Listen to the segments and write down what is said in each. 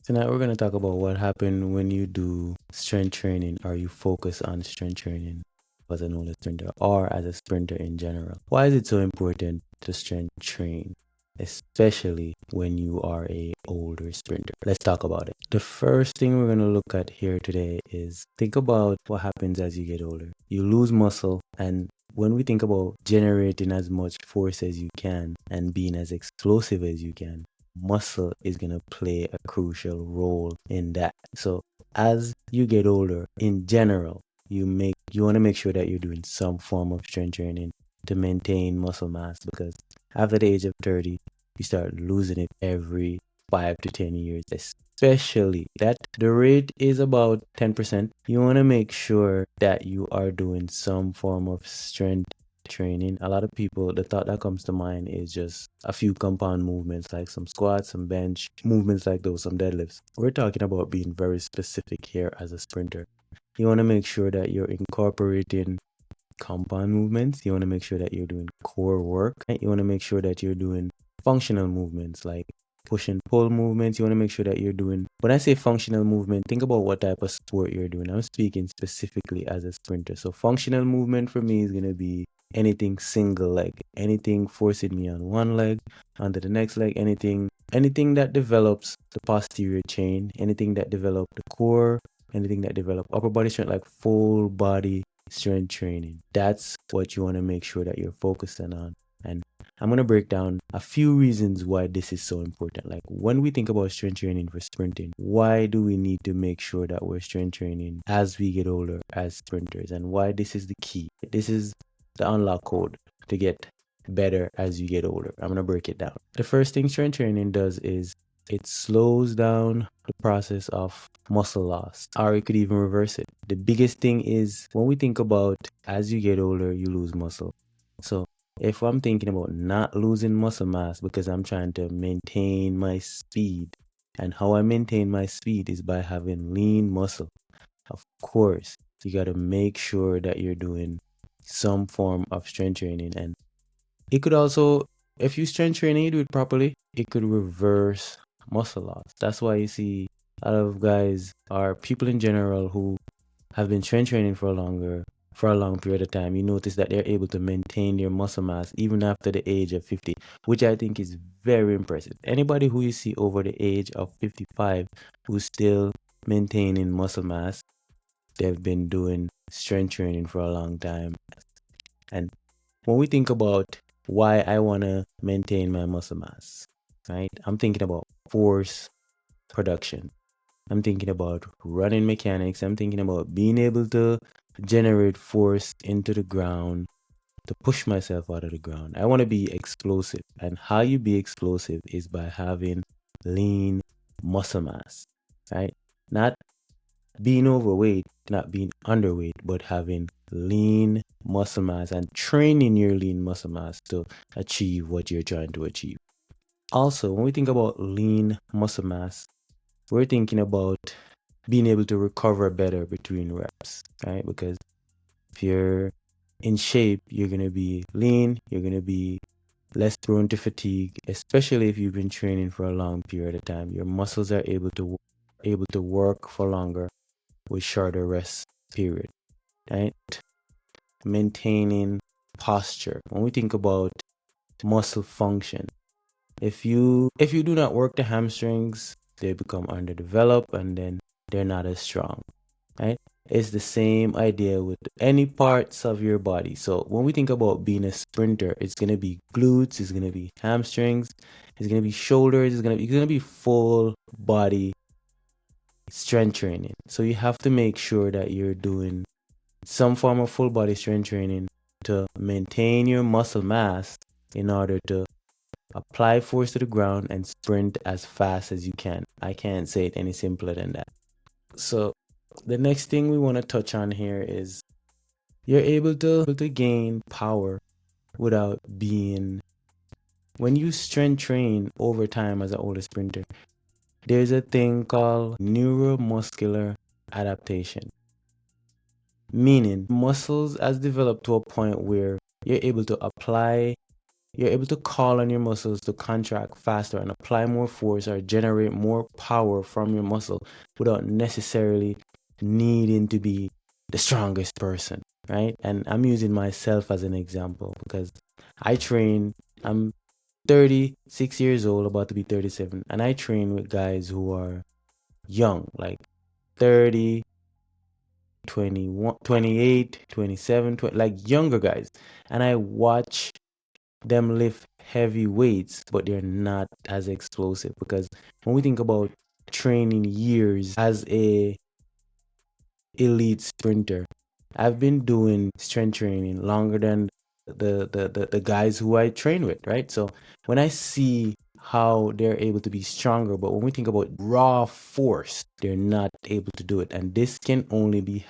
Tonight we're going to talk about what happened when you do strength training or you focus on strength training as an older sprinter or as a sprinter in general. Why is it so important to strength train, especially when you are a older sprinter? Let's talk about it. The first thing we're going to look at here today is think about what happens as you get older. You lose muscle, and when we think about generating as much force as you can and being as explosive as you can, muscle is going to play a crucial role in that. So as you get older, in general, you want to make sure that you're doing some form of strength training to maintain muscle mass, because after the age of 30, you start losing it every 5 to 10 years, especially that the rate is about 10%. You want to make sure that you are doing some form of strength training. A lot of people, the thought that comes to mind is just a few compound movements like some squats, some bench movements like those, some deadlifts. We're talking about being very specific here as a sprinter. You want to make sure that you're incorporating compound movements. You want to make sure that you're doing core work. You want to make sure that you're doing functional movements like push and pull movements. You want to make sure that you're doing, when I say functional movement, think about what type of sport you're doing. I'm speaking specifically as a sprinter. So functional movement for me is going to be anything single leg, anything forcing me on one leg, onto the next leg, anything that develops the posterior chain, anything that develops the core, anything that develops upper body strength, like full body strength training. That's what you want to make sure that you're focusing on. And I'm going to break down a few reasons why this is so important. Like when we think about strength training for sprinting, why do we need to make sure that we're strength training as we get older as sprinters, and why this is the key? This is the unlock code to get better as you get older. I'm going to break it down. The first thing strength training does is it slows down the process of muscle loss, or it could even reverse it. The biggest thing is when we think about as you get older, you lose muscle. So if I'm thinking about not losing muscle mass because I'm trying to maintain my speed, and how I maintain my speed is by having lean muscle, of course, you got to make sure that you're doing some form of strength training. And it could also, if you strength training, you do it properly, it could reverse muscle loss. That's why you see a lot of guys or people in general who have been strength training for a long period of time. You notice that they're able to maintain their muscle mass even after the age of 50, which I think is very impressive. Anybody who you see over the age of 55 who's still maintaining muscle mass, they've been doing strength training for a long time. And when we think about why I want to maintain my muscle mass, right? I'm thinking about force production. I'm thinking about running mechanics. I'm thinking about being able to generate force into the ground to push myself out of the ground. I want to be explosive. And how you be explosive is by having lean muscle mass, right? Not being overweight, not being underweight, but having lean muscle mass and training your lean muscle mass to achieve what you're trying to achieve. Also, when we think about lean muscle mass, we're thinking about being able to recover better between reps, right? Because if you're in shape, you're going to be lean, you're going to be less prone to fatigue, especially if you've been training for a long period of time. Your muscles are able to work for longer with shorter rest period, right? Maintaining posture. When we think about muscle function, if you do not work the hamstrings, they become underdeveloped and then they're not as strong, right? It's the same idea with any parts of your body. So when we think about being a sprinter, it's gonna be glutes, it's gonna be hamstrings, it's gonna be shoulders, it's gonna be full body strength training. So you have to make sure that you're doing some form of full body strength training to maintain your muscle mass in order to apply force to the ground and sprint as fast as you can. I can't say it any simpler than that. So the next thing we want to touch on here is you're able to gain power without being, when you strength train over time as an older sprinter, there's a thing called neuromuscular adaptation, meaning muscles has developed to a point where you're able to apply you're able to call on your muscles to contract faster and apply more force or generate more power from your muscle without necessarily needing to be the strongest person, right? And I'm using myself as an example because I train, I'm 36 years old, about to be 37, and I train with guys who are young, like 30, 21, 28, 27, 20, like younger guys. And I watch them lift heavy weights, but they're not as explosive because when we think about training years as a elite sprinter, I've been doing strength training longer than the guys who I train with, right? So when I see how they're able to be stronger, but when we think about raw force, they're not able to do it. And this can only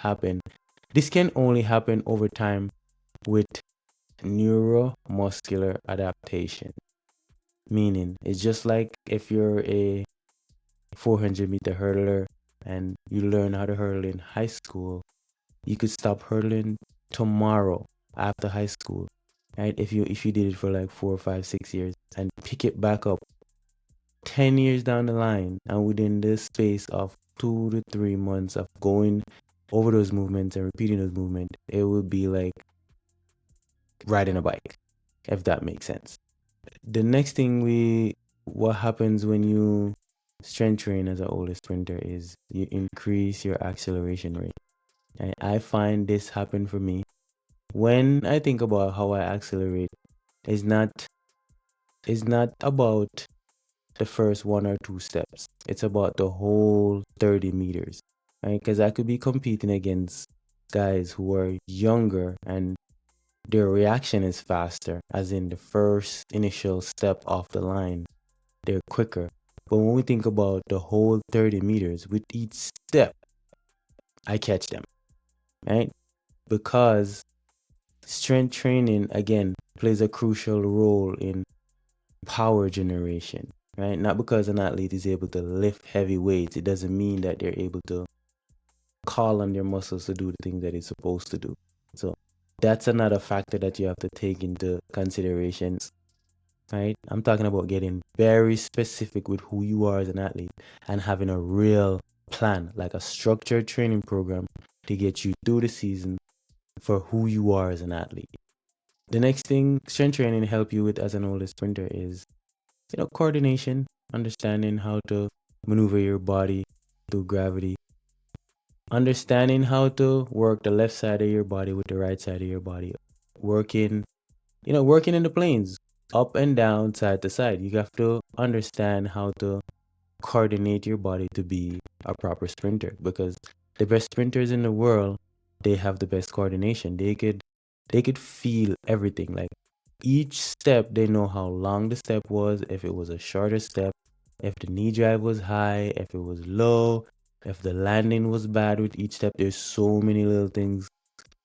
happen over time with neuromuscular adaptation. Meaning, it's just like if you're a 400-meter hurdler and you learn how to hurdle in high school, you could stop hurdling tomorrow after high school, right? If you did it for like 4, 5, 6 years and pick it back up 10 years down the line, and within the space of 2 to 3 months of going over those movements and repeating those movements, it would be like riding a bike, if that makes sense. The next thing what happens when you strength train as an older sprinter is you increase your acceleration rate. And I find this happen for me. When I think about how I accelerate, it's not about the first 1 or 2 steps. It's about the whole 30 meters, right? Because I could be competing against guys who are younger and their reaction is faster, as in the first initial step off the line, they're quicker. But when we think about the whole 30 meters, with each step, I catch them, right? Because strength training, again, plays a crucial role in power generation, right? Not because an athlete is able to lift heavy weights, it doesn't mean that they're able to call on their muscles to do the things that it's supposed to do. So that's another factor that you have to take into consideration, right? I'm talking about getting very specific with who you are as an athlete and having a real plan, like a structured training program to get you through the season for who you are as an athlete. The next thing strength training help you with as an older sprinter is, coordination, understanding how to maneuver your body through gravity, understanding how to work the left side of your body with the right side of your body, working in the planes, up and down, side to side. You have to understand how to coordinate your body to be a proper sprinter, because the best sprinters in the world, they have the best coordination. They could feel everything. Like each step, they know how long the step was, if it was a shorter step, if the knee drive was high, if it was low, if the landing was bad with each step. There's so many little things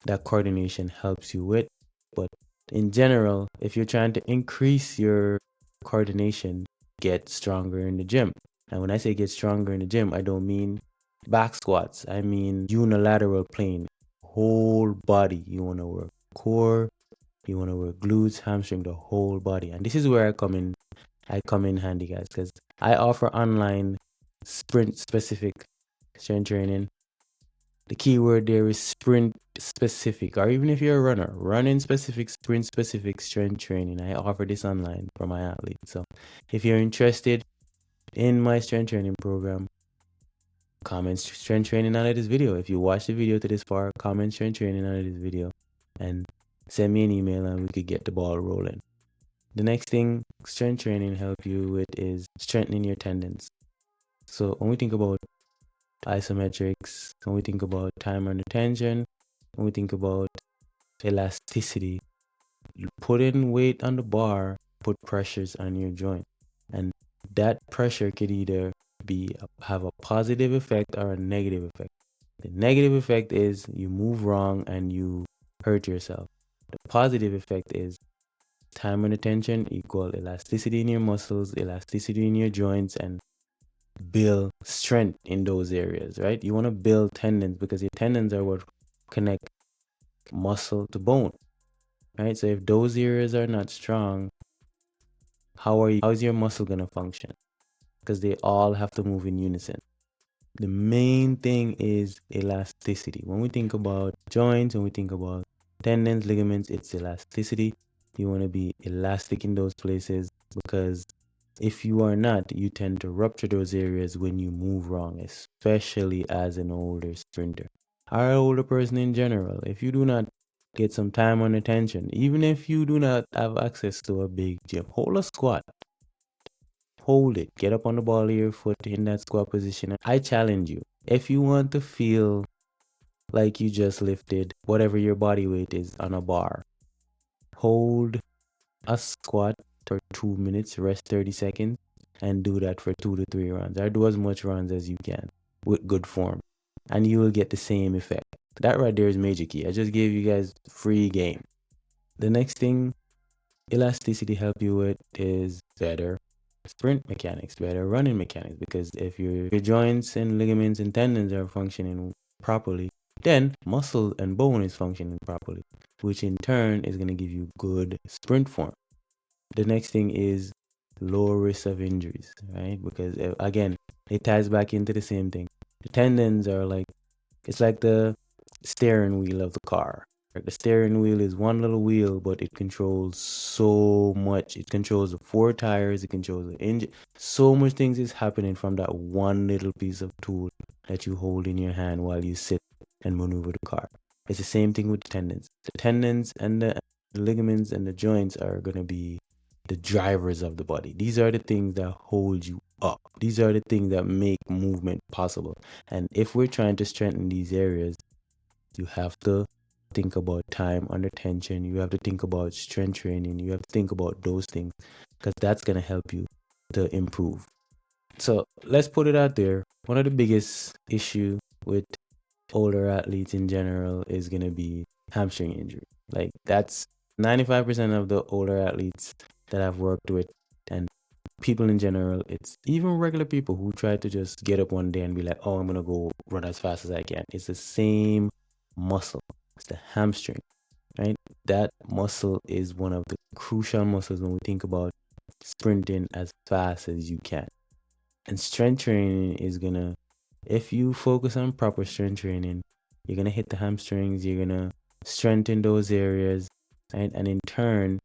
that coordination helps you with. But in general, if you're trying to increase your coordination, get stronger in the gym. And when I say get stronger in the gym, I don't mean back squats. I mean unilateral plane, whole body. You want to work core, you want to work glutes, hamstring, the whole body. And this is where I come in handy, guys, because I offer online sprint specific strength training. The key word there is sprint specific, or even if you're a runner, running specific, sprint specific strength training. I offer this online for my athletes. So if you're interested in my strength training program, comment strength training under this video. If you watch the video to this far, comment strength training under this video and send me an email and we could get the ball rolling. The next thing strength training help you with is strengthening your tendons. So when we think about isometrics, when we think about time under tension, when we think about elasticity, putting weight on the bar put pressures on your joint, and that pressure could either have a positive effect or a negative effect. The negative effect is you move wrong and you hurt yourself. The positive effect is time under tension equal elasticity in your muscles, elasticity in your joints, and build strength in those areas, right? You want to build tendons because your tendons are what connect muscle to bone, right? So if those areas are not strong, how's your muscle gonna function? Because they all have to move in unison. The main thing is elasticity. When we think about joints, when we think about tendons, ligaments, it's elasticity. You want to be elastic in those places, because if you are not, you tend to rupture those areas when you move wrong, especially as an older sprinter or an older person in general. If you do not get some time and attention, even if you do not have access to a big gym, hold a squat. Hold it. Get up on the ball of your foot in that squat position. I challenge you. If you want to feel like you just lifted whatever your body weight is on a bar, hold a squat for 2 minutes, rest 30 seconds, and do that for 2 to 3 rounds. Or do as much rounds as you can with good form, and you will get the same effect. That right there is major key. I just gave you guys free game. The next thing elasticity help you with is better sprint mechanics, better running mechanics, because if your joints and ligaments and tendons are functioning properly, then muscle and bone is functioning properly, which in turn is going to give you good sprint form. The next thing is lower risk of injuries, right? Because again, it ties back into the same thing. The tendons are like, it's like the steering wheel of the car. The steering wheel is one little wheel, but it controls so much. It controls the 4 tires, it controls the engine. So much things is happening from that one little piece of tool that you hold in your hand while you sit and maneuver the car. It's the same thing with the tendons. The tendons and the ligaments and the joints are going to be the drivers of the body. These are the things that hold you up. These are the things that make movement possible. And if we're trying to strengthen these areas, you have to think about time under tension. You have to think about strength training. You have to think about those things, because that's going to help you to improve. So let's put it out there. One of the biggest issue with older athletes in general is going to be hamstring injury. Like, that's 95% of the older athletes that I've worked with, and people in general. It's even regular people who try to just get up one day and be like, oh, I'm going to go run as fast as I can. It's the same muscle. It's the hamstring, right? That muscle is one of the crucial muscles when we think about sprinting as fast as you can. And strength training is going to, if you focus on proper strength training, you're going to hit the hamstrings, you're going to strengthen those areas, right? And in turn,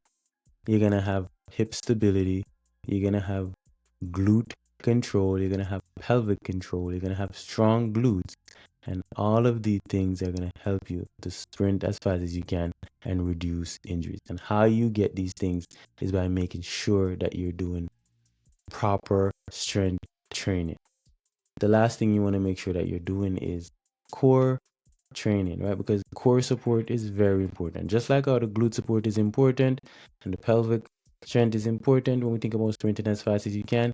you're going to have hip stability, you're going to have glute control, you're going to have pelvic control, you're going to have strong glutes. And all of these things are going to help you to sprint as fast as you can and reduce injuries. And how you get these things is by making sure that you're doing proper strength training. The last thing you want to make sure that you're doing is core training, right? Because core support is very important. Just like how the glute support is important and the pelvic strength is important when we think about sprinting as fast as you can,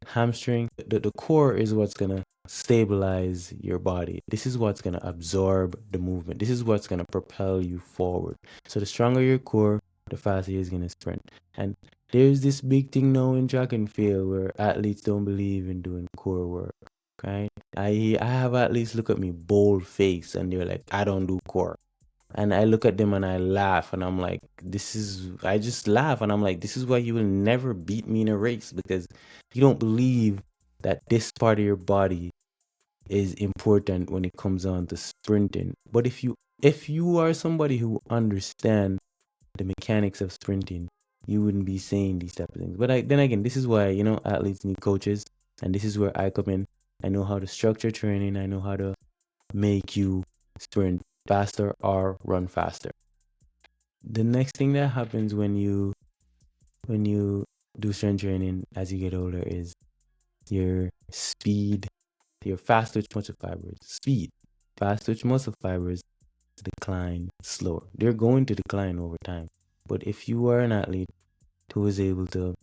hamstring, the core is what's going to stabilize your body. This is what's going to absorb the movement. This is what's going to propel you forward. So the stronger your core, the faster you're going to sprint. And there's this big thing now in track and field where athletes don't believe in doing core work, right? I have athletes look at me bold face and they're like, I don't do core. And I look at them and I laugh and I'm like, I just laugh and I'm like, this is why you will never beat me in a race, because you don't believe that this part of your body is important when it comes on to sprinting. But if you are somebody who understands the mechanics of sprinting, you wouldn't be saying these type of things. But then again, this is why, athletes need coaches, and this is where I come in. I know how to structure training. I know how to make you sprint faster or run faster. The next thing that happens when you do strength training as you get older is your speed, your fast twitch muscle fibers. Fast twitch muscle fibers decline slower. They're going to decline over time. But if you are an athlete who is able to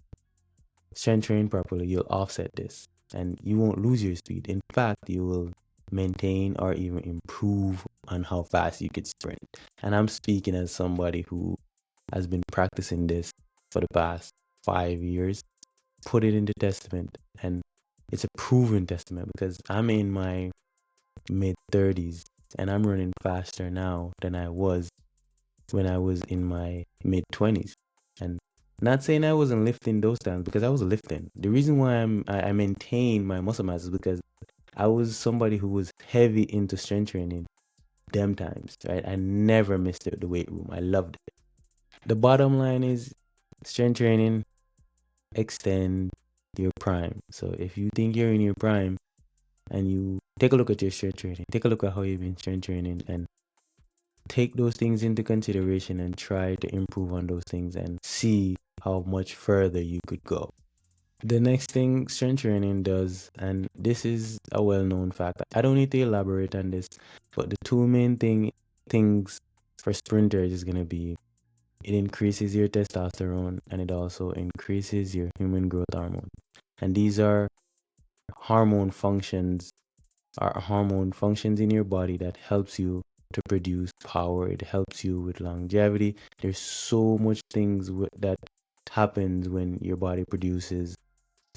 strength train properly, you'll offset this and you won't lose your speed. In fact, you will maintain or even improve on how fast you could sprint. And I'm speaking as somebody who has been practicing this for the past 5 years. Put it into testament, and it's a proven testament, because I'm in my mid-30s and I'm running faster now than I was when I was in my mid-20s. And Not saying I wasn't lifting those times, because I was lifting. The reason why I maintained my muscle mass is because I was somebody who was heavy into strength training them times, right? I never missed the weight room. I loved it. The bottom line is strength training extend your prime. So if you think you're in your prime and you take a look at your strength training, take a look at how you've been strength training, and take those things into consideration and try to improve on those things and see how much further you could go. The next thing strength training does, and this is a well-known fact, I don't need to elaborate on this, but the two main things for sprinters is going to be, it increases your testosterone and it also increases your human growth hormone. And these are hormone functions in your body that helps you to produce power. It helps you with longevity. There's so much things that happens when your body produces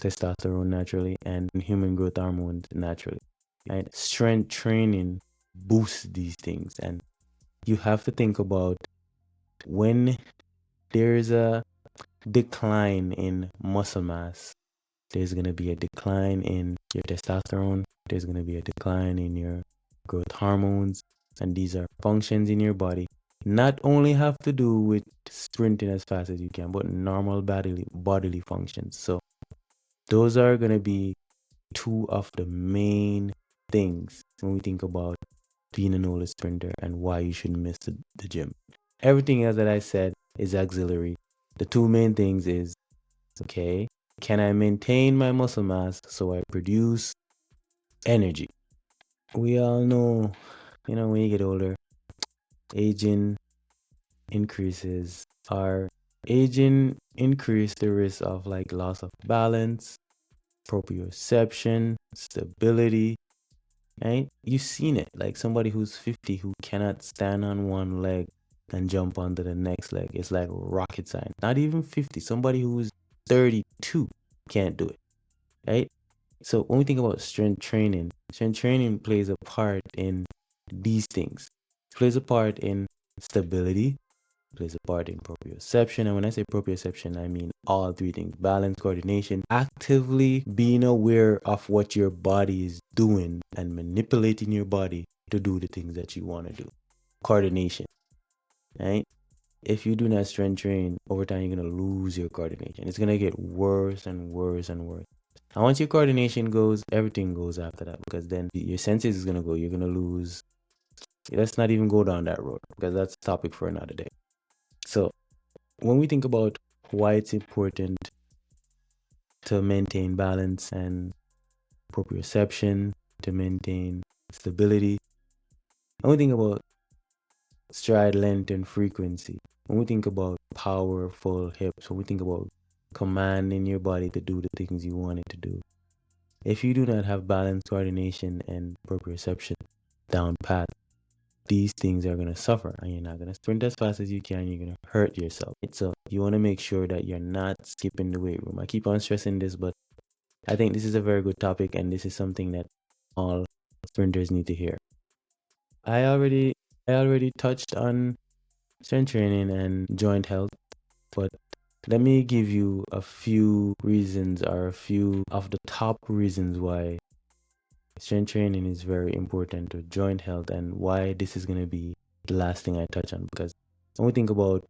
testosterone naturally and human growth hormones naturally. Right? Strength training boosts these things, and you have to think about when there's a decline in muscle mass, there's going to be a decline in your testosterone, there's going to be a decline in your growth hormones, and these are functions in your body not only have to do with sprinting as fast as you can, but normal bodily functions. So those are going to be two of the main things when we think about being an older sprinter and why you shouldn't miss the gym. Everything else that I said is auxiliary. The two main things is, okay, can I maintain my muscle mass so I produce energy? We all know, when you get older, aging increases. Our aging increase the risk of like loss of balance, proprioception, stability, right? You've seen it, like somebody who's 50 who cannot stand on one leg and jump onto the next leg. It's like rocket science. Not even 50. Somebody who's 32 can't do it, right? So when we think about strength training plays a part in these things. It plays a part in stability, plays a part in proprioception. And when I say proprioception, I mean all three things: balance, coordination, actively being aware of what your body is doing and manipulating your body to do the things that you want to do. Coordination, right? If you do not strength train, over time you're going to lose your coordination. It's going to get worse and worse and worse. And once your coordination goes, everything goes after that, because then your senses is going to go. You're going to lose. Let's not even go down that road, because that's a topic for another day. So when we think about why it's important to maintain balance and proprioception, to maintain stability, when we think about stride length and frequency, when we think about powerful hips, when we think about commanding your body to do the things you want it to do, if you do not have balance, coordination, and proprioception down pat, these things are going to suffer, and you're not going to sprint as fast as you can. You're going to hurt yourself. So you want to make sure that you're not skipping the weight room. I keep on stressing this, but I think this is a very good topic, and this is something that all sprinters need to hear. I already touched on strength training and joint health, but let me give you a few reasons, or a few of the top reasons why strength training is very important to joint health, and why this is going to be the last thing I touch on. Because when we think about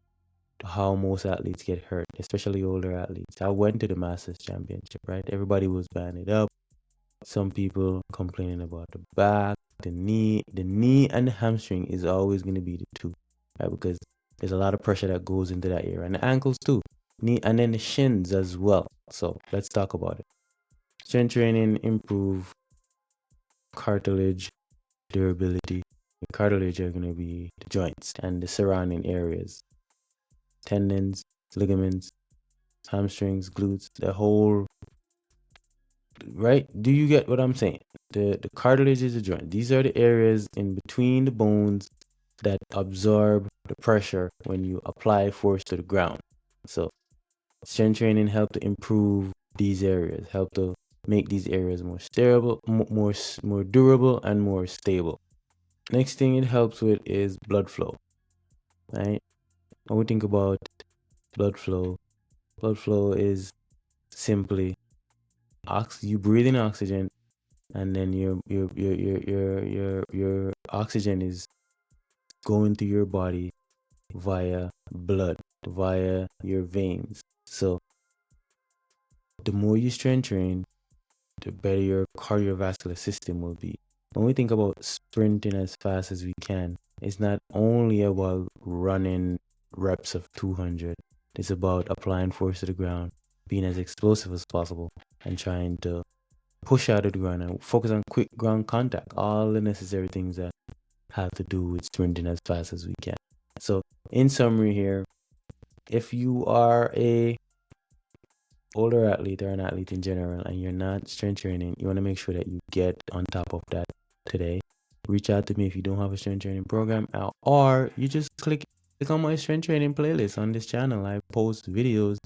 how most athletes get hurt, especially older athletes, I went to the Masters Championship, right? Everybody was banded up. Some people complaining about the back, the knee and the hamstring is always going to be the two, right? Because there's a lot of pressure that goes into that area, and the ankles too, knee, and then the shins as well. So let's talk about it. Strength training improve cartilage durability. The cartilage are going to be the joints and the surrounding areas, tendons, ligaments, hamstrings, glutes, the whole, right? Do you get what I'm saying? The cartilage is the joint. These are the areas in between the bones that absorb the pressure when you apply force to the ground. So strength training help to improve these areas, help to make these areas more stable, more durable, and more stable. Next thing it helps with is blood flow, right? When we think about blood flow, Blood flow is simply you breathe in oxygen, and then your oxygen is going to your body via blood, via your veins. So the more you strength train, the better your cardiovascular system will be. When we think about sprinting as fast as we can, it's not only about running reps of 200. It's about applying force to the ground, being as explosive as possible, and trying to push out of the ground and focus on quick ground contact. All the necessary things that have to do with sprinting as fast as we can. So, in summary here, if you are a older athlete or an athlete in general and you're not strength training, you want to make sure that you get on top of that today. Reach out to me if you don't have a strength training program, or you just click on my strength training playlist on this channel. I post videos.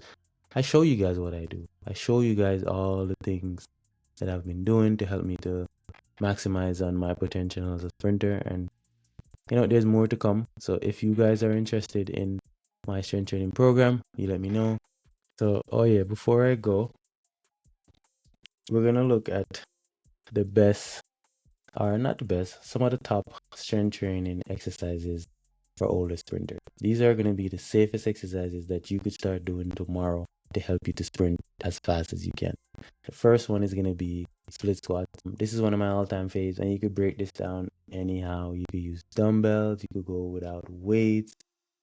I show you guys what I do. I show you guys all the things that I've been doing to help me to maximize on my potential as a sprinter. And there's more to come. So if you guys are interested in my strength training program, you let me know. So, before I go, we're going to look at the best, or not the best, some of the top strength training exercises for older sprinters. These are going to be the safest exercises that you could start doing tomorrow to help you to sprint as fast as you can. The first one is going to be split squat. This is one of my all-time faves, and you could break this down anyhow. You could use dumbbells, you could go without weights,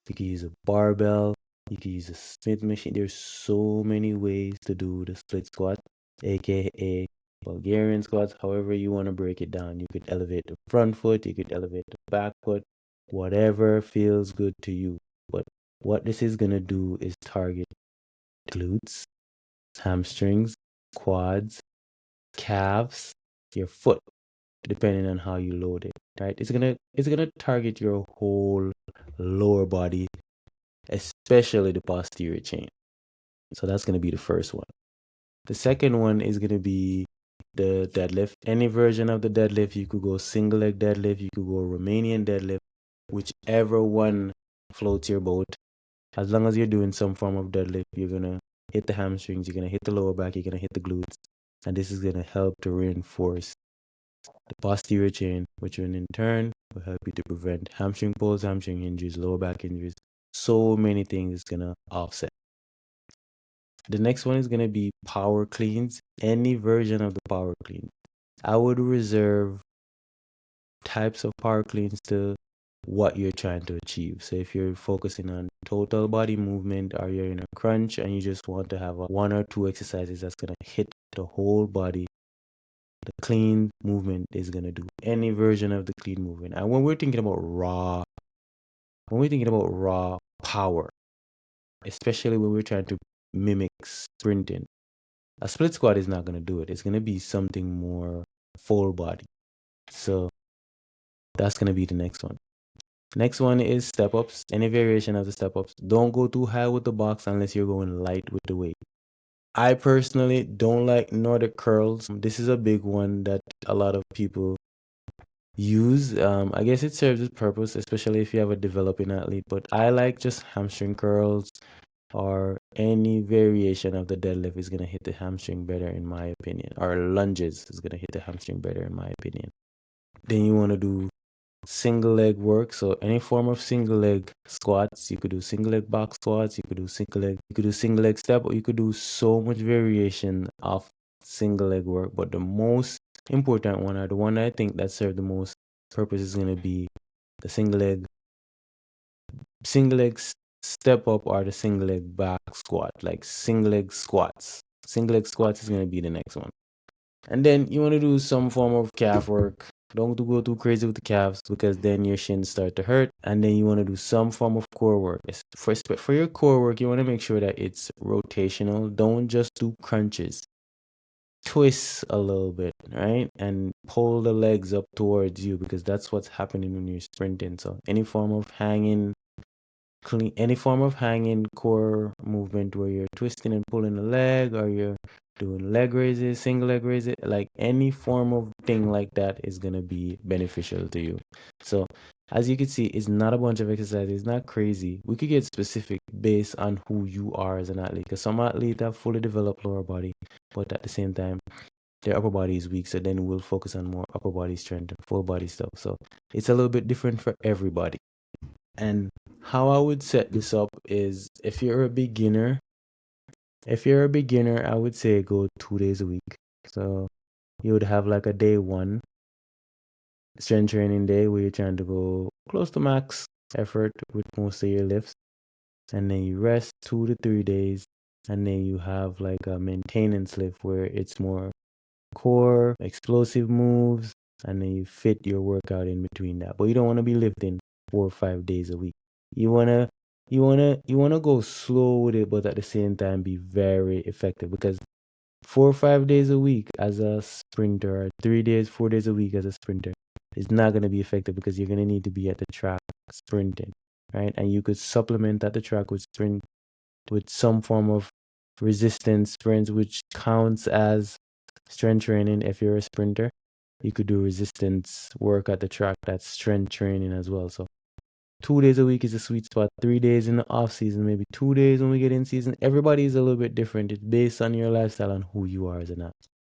you could use a barbell, you could use a Smith machine. There's so many ways to do the split squat, aka Bulgarian squats. However you want to break it down. You could elevate the front foot, you could elevate the back foot, whatever feels good to you. But what this is going to do is target glutes, hamstrings, quads, calves, your foot, depending on how you load it, right? It's gonna target your whole lower body, especially the posterior chain. So that's gonna be the first one. The second one is gonna be the deadlift. Any version of the deadlift. You could go single leg deadlift, you could go Romanian deadlift, whichever one floats your boat. As long as you're doing some form of deadlift, you're gonna hit the hamstrings, you're gonna hit the lower back, you're gonna hit the glutes, and this is gonna help to reinforce the posterior chain, which in turn will help you to prevent hamstring pulls, hamstring injuries, lower back injuries. So many things it's gonna offset. The next one is gonna be power cleans. Any version of the power clean. I would reserve types of power cleans to what you're trying to achieve. So if you're focusing on total body movement, or you're in a crunch and you just want to have one or two exercises that's gonna hit the whole body, the clean movement is gonna do any version of the clean movement. And when we're thinking about raw power, especially when we're trying to mimic sprinting, a split squat is not gonna do it. It's gonna be something more full body. So that's gonna be the next one. Next one is step ups. Any variation of the step ups. Don't go too high with the box unless you're going light with the weight. I personally don't like Nordic curls. This is a big one that a lot of people use. I guess it serves its purpose, especially if you have a developing athlete. But I like just hamstring curls, or any variation of the deadlift is gonna hit the hamstring better, in my opinion. Or lunges is gonna hit the hamstring better, in my opinion. Then you want to do single leg work. So any form of single leg squats. You could do single leg box squats, you could do single leg step, or you could do so much variation of single leg work. But the most important one, or the one I think that serves the most purpose, is going to be the single leg step up, or the single leg back squat, like single leg squats. Single leg squats is going to be the next one. And then you want to do some form of calf work. Don't go too crazy with the calves, because then your shins start to hurt. And then you want to do some form of core work. For your core work, you want to make sure that it's rotational. Don't just do crunches. Twist a little bit, right? And pull the legs up towards you, because that's what's happening when you're sprinting. So any form of hanging core movement where you're twisting and pulling the leg, or you're doing leg raises, single leg raises, like any form of thing like that is gonna be beneficial to you. So as you can see, it's not a bunch of exercises, it's not crazy. We could get specific based on who you are as an athlete. Because some athletes have fully developed lower body, but at the same time, their upper body is weak. So then we'll focus on more upper body strength and full body stuff. So it's a little bit different for everybody. And how I would set this up is if you're a beginner, I would say go 2 days a week. So you would have like a day one strength training day where you're trying to go close to max effort with most of your lifts. And then you rest 2 to 3 days. And then you have like a maintenance lift where it's more core, explosive moves, and then you fit your workout in between that. But you don't want to be lifting 4 or 5 days a week. You wanna go slow with it, but at the same time be very effective, because 4 or 5 days a week as a sprinter, or 3 days, 4 days a week as a sprinter is not gonna be effective, because you're gonna need to be at the track sprinting, right? And you could supplement at the track with sprint with some form of resistance sprints, which counts as strength training. If you're a sprinter, you could do resistance work at the track. That's strength training as well. So 2 days a week is a sweet spot. 3 days in the off season, maybe 2 days when we get in season. Everybody is a little bit different. It's based on your lifestyle and who you are as an athlete.